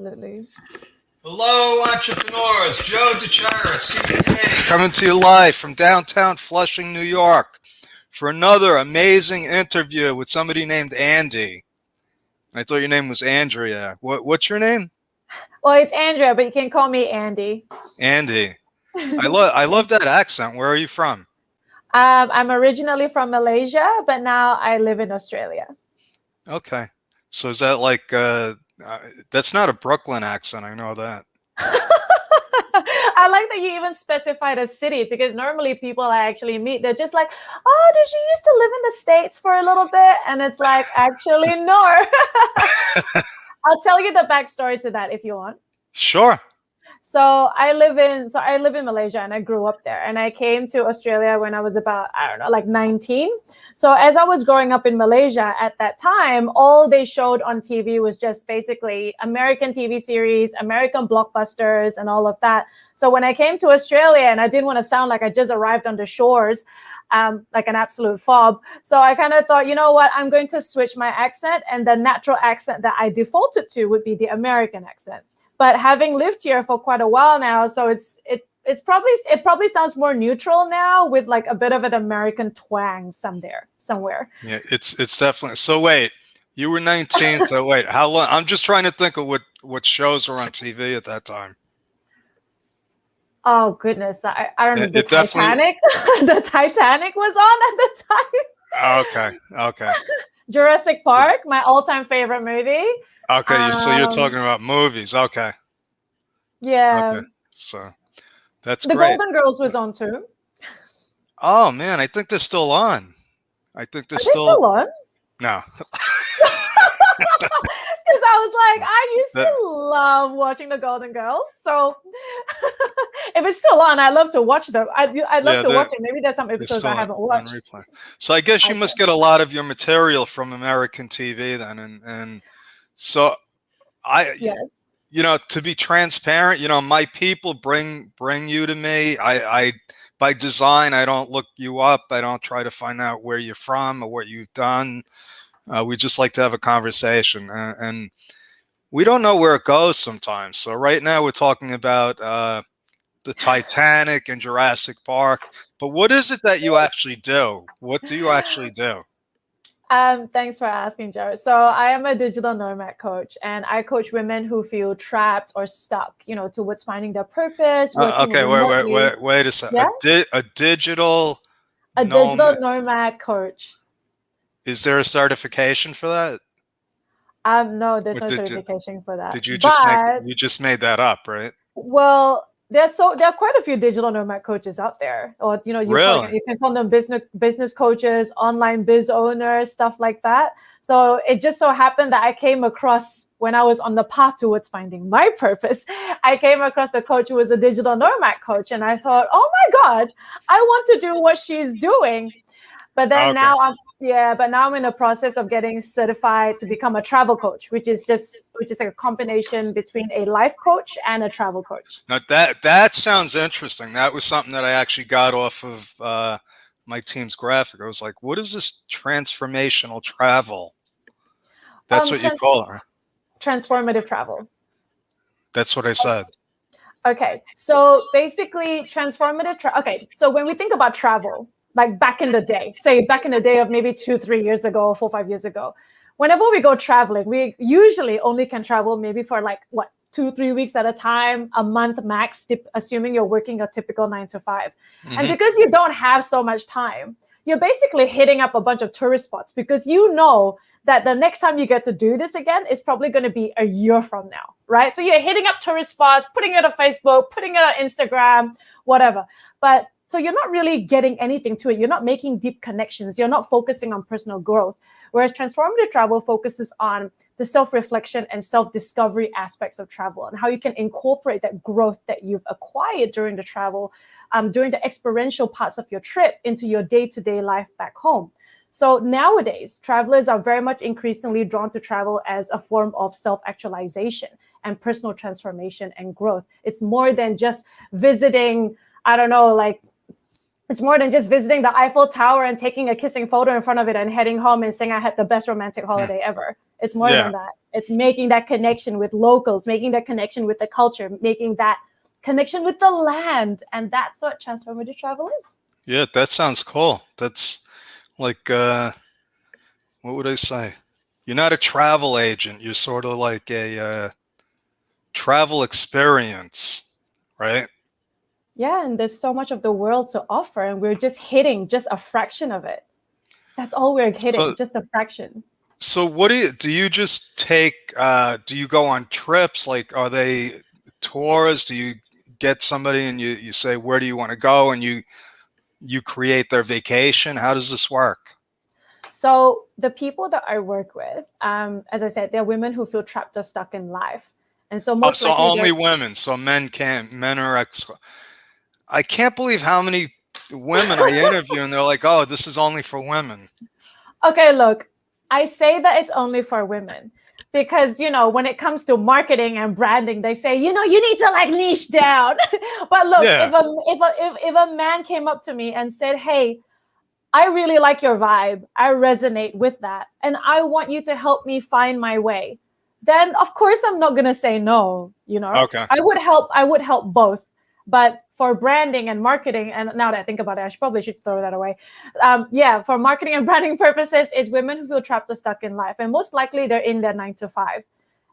Absolutely. Hello, entrepreneurs. Joe DeChara, CPA, coming to you live from downtown Flushing, New York, for another amazing interview with somebody named Andy. I thought your name was Andrea. What's your name? Well, it's Andrea, but you can call me Andy. Andy. I love that accent. Where are you from? I'm originally from Malaysia, but now I live in Australia. Okay. So is that like uh that's not a Brooklyn accent, I know that. I like that you even specified a city because normally people I actually meet, they're just like, oh, did you used to live in the States for a little bit? And it's like, actually, no. I'll tell you the backstory to that if you want. Sure. So I live in Malaysia and I grew up there and I came to Australia when I was about, I don't know, like 19. So as I was growing up in Malaysia at that time, all they showed on TV was just basically American TV series, American blockbusters and all of that. So when I came to Australia and I didn't want to sound like I just arrived on the shores, like an absolute fob. So I kind of thought, you know what, I'm going to switch my accent, and the natural accent that I defaulted to would be the American accent. But having lived here for quite a while now, so it probably sounds more neutral now with like a bit of an American twang somewhere. Yeah, it's definitely. So wait, you were 19, so wait, how long? I'm just trying to think of what shows were on TV at that time. Oh goodness, I don't know, It, the it definitely. Titanic. The Titanic was on at the time. Okay, okay, Jurassic Park, my all-time favorite movie. okay. So you're Um, talking about movies. Okay, yeah, okay. So that's The great. Golden Girls was on too. Oh man, I think they're still on. I think they're Are they still still on? no. Because I was like, I used The, to love watching the Golden Girls. So if it's still on, I love to watch them. I'd love yeah, to watch it. Maybe there's some they're episodes I still haven't on watched. replay. So I guess you must Okay. get a lot of your material from American TV then, and so I Yes. to be transparent, my people bring you to me. I by design, I don't look you up. I don't try to find out where you're from or what you've done. We just like to have a conversation, and we don't know where it goes sometimes. So right now we're talking about the Titanic and Jurassic Park. But what is it that you actually do? What do you actually do? Thanks for asking, Jared. So I am a digital nomad coach, and I coach women who feel trapped or stuck, towards finding their purpose, working Okay, remotely. wait a second. Yeah, A digital a digital nomad. nomad coach. Is there a certification for that? No, there's Or no certification for that, did you just make but you just made that up, right? well, there are quite a few digital nomad coaches out there, or Really? you can call them business coaches, online biz owners, stuff like that. So it just so happened that I came across when I was on the path towards finding my purpose. I came across a coach who was a digital nomad coach, and I thought, oh my god, I want to do what she's doing. But then Okay. now I'm in the process of getting certified to become a travel coach, which is like a combination between a life coach and a travel coach. Now that sounds interesting. That was something that I actually got off of my team's graphic. I was like, "What is this transformational travel?" That's Um, what you trans- call it. Transformative travel. That's what I said. Okay, so basically okay, so when we think about travel, like back in the day, say back in the day of maybe 2, 3 years ago, 4, 5 years ago, whenever we go traveling, we usually only can travel maybe for like what 2, 3 weeks at a time, a month max, assuming you're working a typical 9 to 5. And Hmm. because you don't have so much time, you're basically hitting up a bunch of tourist spots because you know that the next time you get to do this again is probably going to be a year from now, right? So you're hitting up tourist spots, putting it on Facebook, putting it on Instagram, whatever. But so you're not really getting anything to it. You're not making deep connections. You're not focusing on personal growth. Whereas transformative travel focuses on the self-reflection and self-discovery aspects of travel and how you can incorporate that growth that you've acquired during the travel, during the experiential parts of your trip into your day-to-day life back home. So nowadays, travelers are very much increasingly drawn to travel as a form of self-actualization and personal transformation and growth. It's more than just visiting, I don't know, like it's more than just visiting the Eiffel Tower and taking a kissing photo in front of it and heading home and saying I had the best romantic holiday ever. It's more Yeah. than that. It's making that connection with locals, making that connection with the culture, making that connection with the land. And that's what transformative travel is. Yeah, that sounds cool. That's like, what would I say? You're not a travel agent. You're sort of like a travel experience, right? Yeah, and there's so much of the world to offer, and we're just hitting just a fraction of it. That's all we're hitting, So, just a fraction. so what do you just take, do you go on trips? Like, are they tours? Do you get somebody and you say, where do you want to go? And you create their vacation? How does this work? So the people that I work with, as I said, they're women who feel trapped or stuck in life. And so Oh, most so likely only they're women. So men can't, men are I can't believe how many women I interview and they're like, oh, this is only for women. okay, look, I say that it's only for women because, when it comes to marketing and branding, they say, you need to like niche down. But look, Yeah. if a man came up to me and said, hey, I really like your vibe, I resonate with that, and I want you to help me find my way, then of course I'm not going to say no. Okay. I would help both. But for branding and marketing, and now that I think about it, I probably should throw that away. For marketing and branding purposes, it's women who feel trapped or stuck in life, and most likely they're in their 9 to 5.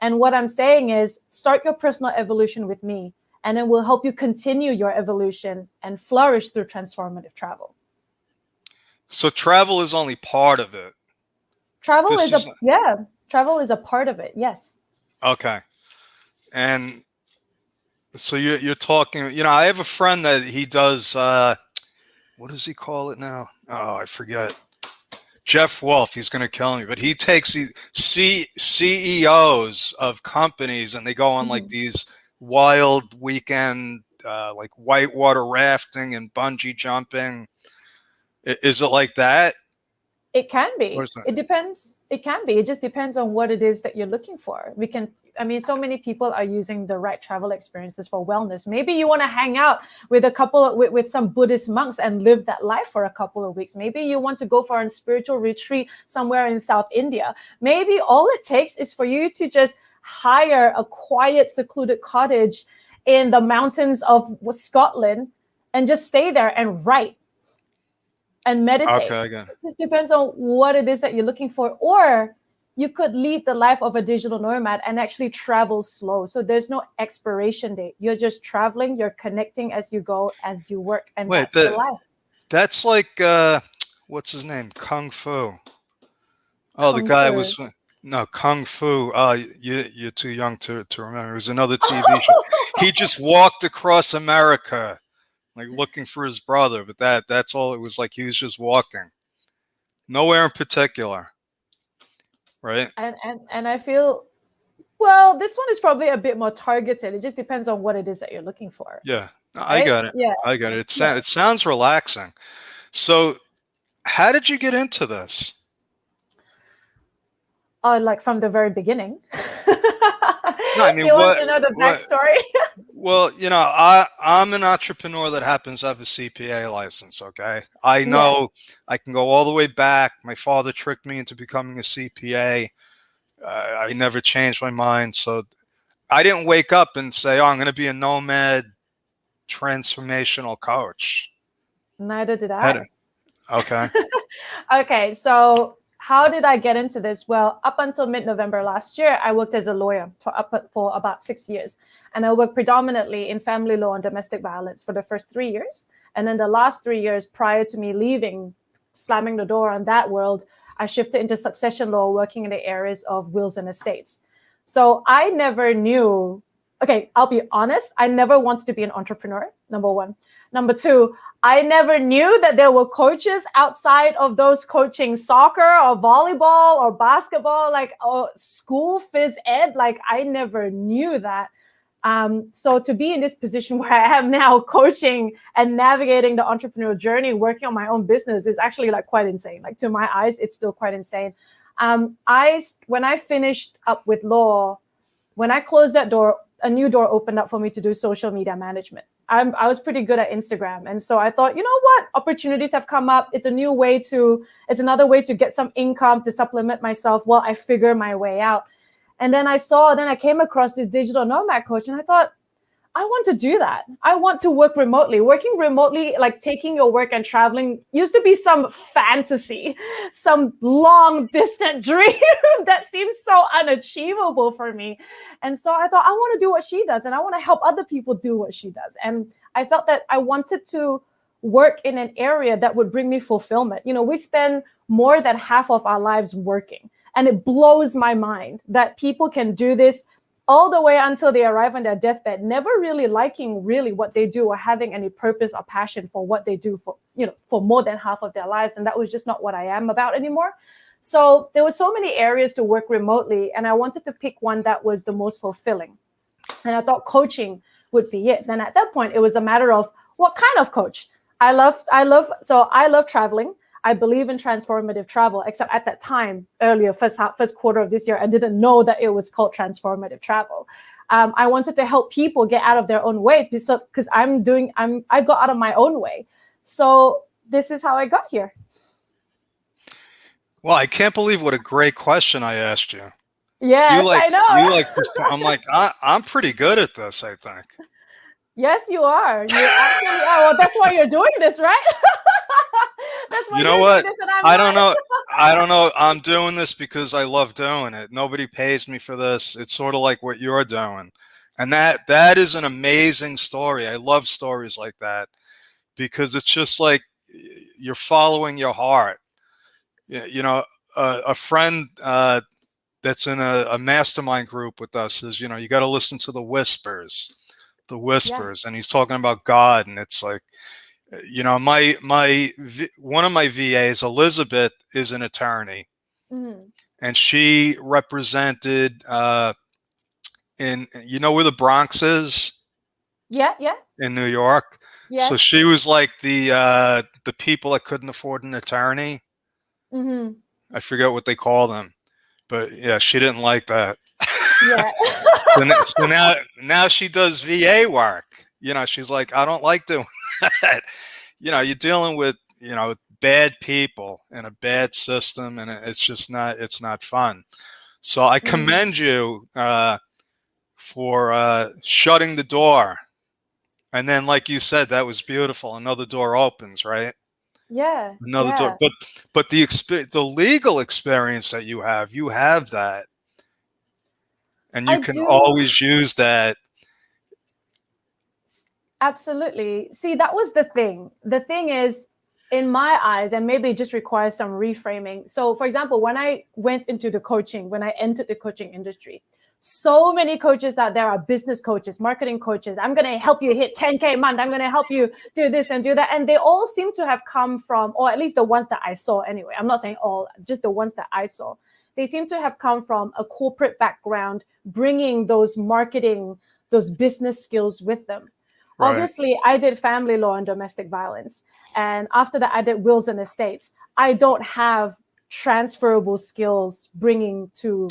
And what I'm saying is, start your personal evolution with me, and then we'll help you continue your evolution and flourish through transformative travel. So travel is only part of it. Travel This is is travel is a part of it. Yes. okay. And so you're talking, I have a friend that he does, what does he call it now? Oh, I forget. Jeff Wolf, he's going to kill me, but he takes these CEOs of companies and they go on like these wild weekend, like whitewater rafting and bungee jumping. Is it like that? It can Or be. is It it? depends. It can be. It just depends on what it is that you're looking for. So many people are using the right travel experiences for wellness. Maybe you want to hang out with with some Buddhist monks and live that life for a couple of weeks. Maybe you want to go for a spiritual retreat somewhere in South India. Maybe all it takes is for you to just hire a quiet, secluded cottage in the mountains of Scotland and just stay there and write and meditate. Okay, again. It just depends on what it is that you're looking for. Or you could lead the life of a digital nomad and actually travel slow. So there's no expiration date. You're just traveling, you're connecting as you go, as you work, and Wait, that's the life. that's like, what's his name? Kung Fu. Oh, the Kung guy Fu. was no Kung Fu. You're too young to remember. It was another TV show. He just walked across America, like looking for his brother. But that's all it was like. He was just walking, nowhere in particular, right? And I feel, well, this one is probably a bit more targeted. It just depends on what it is that you're looking for, Yeah, I right? got it. Yeah. I got it. Yeah. It sounds relaxing. So, how did you get into this? Like from the very beginning. No, I mean, You want to know the what? backstory? Well, I'm an entrepreneur that happens to have a CPA license, okay? I Yeah. know I can go all the way back. My father tricked me into becoming a CPA. I never changed my mind. So I didn't wake up and say, oh, I'm going to be a nomad transformational coach. Neither did Had- I. Okay. Okay, so how did I get into this? Well, up until mid-November last year, I worked as a lawyer for about 6 years. And I worked predominantly in family law and domestic violence for the first 3 years. And then the last 3 years prior to me leaving, slamming the door on that world, I shifted into succession law, working in the areas of wills and estates. So I never knew, okay, I'll be honest, I never wanted to be an entrepreneur, number one. Number two, I never knew that there were coaches outside of those coaching soccer or volleyball or basketball, like school phys ed. Like I never knew that. So to be in this position where I am now coaching and navigating the entrepreneurial journey, working on my own business is actually like quite insane. Like to my eyes, it's still quite insane. When I finished up with law, when I closed that door, a new door opened up for me to do social media management. I was pretty good at Instagram. And so I thought, you know what? Opportunities have come up. It's another way to get some income to supplement myself while I figure my way out. And then I came across this digital nomad coach, and I thought, I want to do that. I want to work remotely. Working remotely, like taking your work and traveling, used to be some fantasy, some long distant dream that seems so unachievable for me. And so I thought, I want to do what she does, and I want to help other people do what she does. And I felt that I wanted to work in an area that would bring me fulfillment. You know, we spend more than half of our lives working, and it blows my mind that people can do this all the way until they arrive on their deathbed, never really liking really what they do or having any purpose or passion for what they do for, you know, for more than half of their lives. And that was just not what I am about anymore. So there were so many areas to work remotely, and I wanted to pick one that was the most fulfilling. And I thought coaching would be it. Then at that point, it was a matter of what kind of coach. I love traveling. I believe in transformative travel, except at that time, earlier, first quarter of this year, I didn't know that it was called transformative travel. I wanted to help people get out of their own way because I got out of my own way. So this is how I got here. Well, I can't believe what a great question I asked you. Yes, I know. I'm like, I'm pretty good at this, I think. Yes, you are. You actually are. Well, that's why you're doing this, right? That's why You know you're what? doing this, and I'm I don't not. know. I don't know. I'm doing this because I love doing it. Nobody pays me for this. It's sort of like what you're doing. And that is an amazing story. I love stories like that because it's just like you're following your heart. You know, a friend that's in a mastermind group with us says, you know, you got to listen to the whispers, Yes. and he's talking about God, and it's like, you know, one of my VAs, Elizabeth, is an attorney, Mm-hmm. and she represented in, you know, where the Bronx is Yeah, yeah, in New York. So yes. she was like the people that couldn't afford an attorney. Mm-hmm. I forget what they call them, but yeah, she didn't like that. Yeah. So now she does VA work. You know, she's like, I don't like doing that. You know, you're dealing with, you know, bad people in a bad system, and it's not fun. So I Mm-hmm. commend you for shutting the door. And then, like you said, that was beautiful. Another door opens, right? Yeah, Another door. yeah. But the legal experience that you have that, and you I can do. always use that. Absolutely. See, that was the thing. The thing is, in my eyes, and maybe it just requires some reframing. So, for example, when I when I entered the coaching industry, so many coaches out there are business coaches, marketing coaches. I'm going to help you hit 10K a month. I'm going to help you do this and do that. And they all seem to have come from, or at least the ones that I saw anyway. I'm not saying all, just the ones that I saw. They seem to have come from a corporate background, bringing those marketing, those business skills with them. Right. Obviously, I did family law and domestic violence. And after that, I did wills and estates. I don't have transferable skills bringing to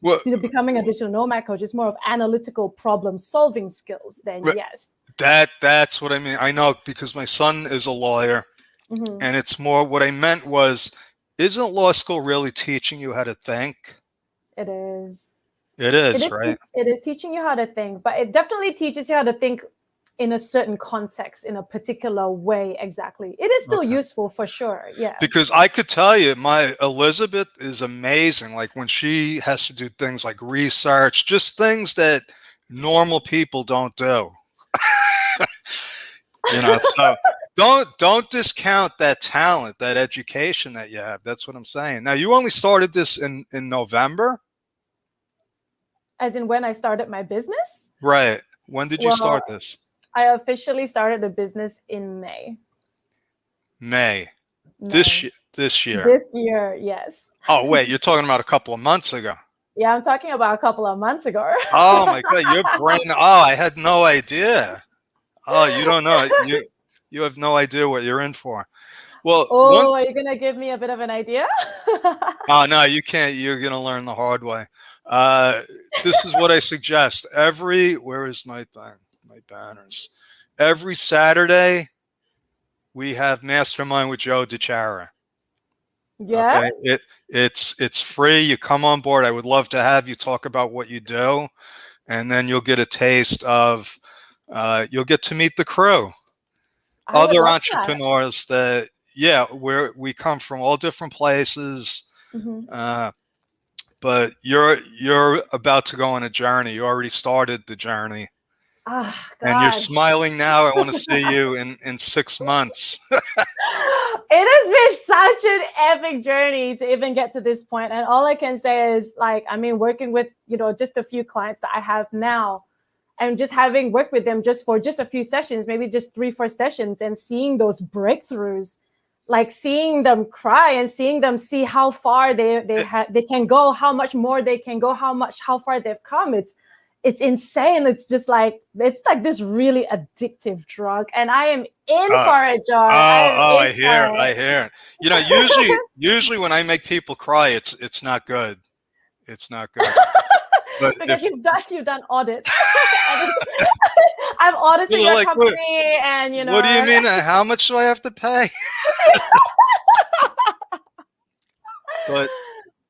Well, becoming a digital nomad coach. It's more of analytical problem solving skills then, yes. that's what I mean. I know because my son is a lawyer, Mm-hmm. and it's more what I meant was, isn't law school really teaching you how to think? It is. It is, right? It is teaching you how to think, but it definitely teaches you how to think in a certain context, in a particular way. Exactly. It is still Okay. useful for sure. Yeah. Because I could tell you, my Elizabeth is amazing. Like when she has to do things like research, just things that normal people don't do. You know, so don't discount that talent, that education that you have. That's what I'm saying. Now, you only started this in November, As in when I started my business? right? When did you Well, start this? I officially started the business in May. May. May. This year. This year, yes. Oh, wait, you're talking about a couple of months ago. Yeah, I'm talking about a couple of months ago. Oh my God, your brain. Oh, I had no idea. Oh, you don't know. You have no idea what you're in for. Well, one. Oh, are you gonna give me a bit of an idea? Oh no, you can't. You're gonna learn the hard way. Uh, this is what I suggest. Where is my thing? My banners. Every Saturday we have Mastermind with Joe DiChara. Yeah. Okay. It's free. You come on board. I would love to have you talk about what you do, and then you'll get a taste of, you'll get to meet the crew, I would other love that. entrepreneurs that, yeah, we come from all different places. Hmm. Uh, but you're about to go on a journey. You already started the journey, Ah, and you're God. smiling now. I want to see you in 6 months. It has been such an epic journey to even get to this point. And all I can say is, like, I mean, working with, just a few clients that I have now, and just having worked with them just for just a few sessions, maybe just 3-4 sessions, and seeing those breakthroughs, like seeing them cry and seeing them see how far they can go, how much more they can go, how far they've come. It's insane. It's like this really addictive drug, and I am in Uh, for it, John. I am oh, in I for hear, it. I hear. Usually when I make people cry, it's not good. It's not good. But Because if, you've done audits. I'm auditing your like, company, and what do you mean? How much do I have to pay? But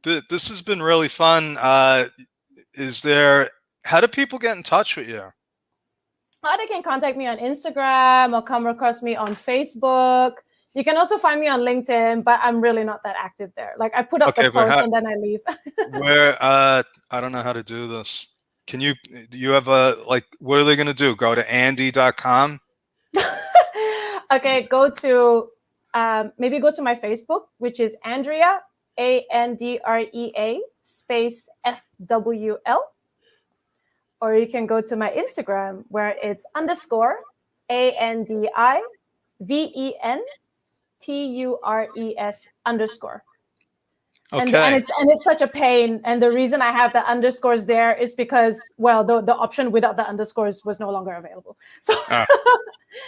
this has been really fun. How do people get in touch with you? They can contact me on Instagram or come across me on Facebook. You can also find me on LinkedIn, but I'm really not that active there. Like, I put up the Okay, but post and then I leave. I don't know how to do this. Do you have what are they going to do? Go to andy.com? Okay, maybe go to my Facebook, which is Andrea, Andrea space FWL. Or you can go to my Instagram, where it's _ANDIVENTURES_. And Okay. it's such a pain. And the reason I have the underscores there is because, well, the option without the underscores was no longer available. So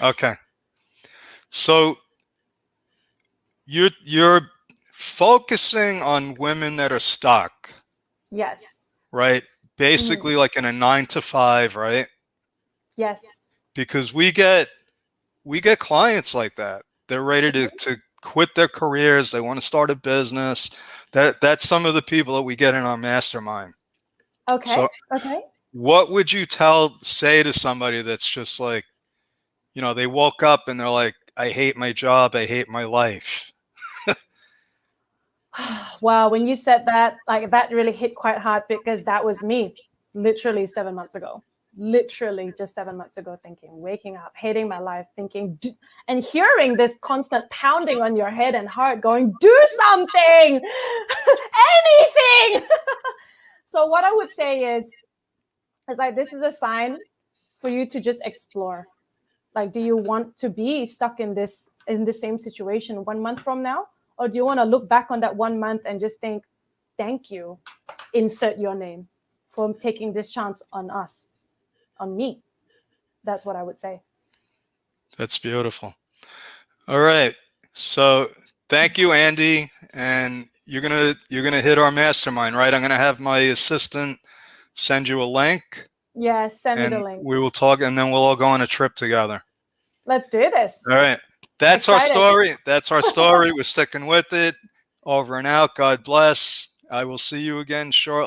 Okay. So you're focusing on women that are stuck, yes. right? Basically like in a 9 to 5, right? Yes. Because we get clients like that. They're ready to quit their careers. They want to start a business. That's some of the people that we get in our mastermind. Okay. So Okay. what would you say to somebody that's just like, they woke up and they're like, I hate my job. I hate my life. Wow, when you said that, like, that really hit quite hard, because that was me literally 7 months ago. Literally just 7 months ago, waking up, hating my life, and hearing this constant pounding on your head and heart going, do something, anything. So what I would say is like, this is a sign for you to just explore. Like, do you want to be stuck in the same situation 1 month from now? Or do you want to look back on that 1 month and just think, thank you, insert your name, for taking this chance on us, on me? That's what I would say. That's beautiful. All right. So thank you, Andy. And you're gonna hit our mastermind, right? I'm gonna have my assistant send you a link. Yeah, send me the And link. we will talk, and then we'll all go on a trip together. Let's do this. All right. That's our Excited. story. That's our story. We're sticking with it. Over and out. God bless. I will see you again shortly.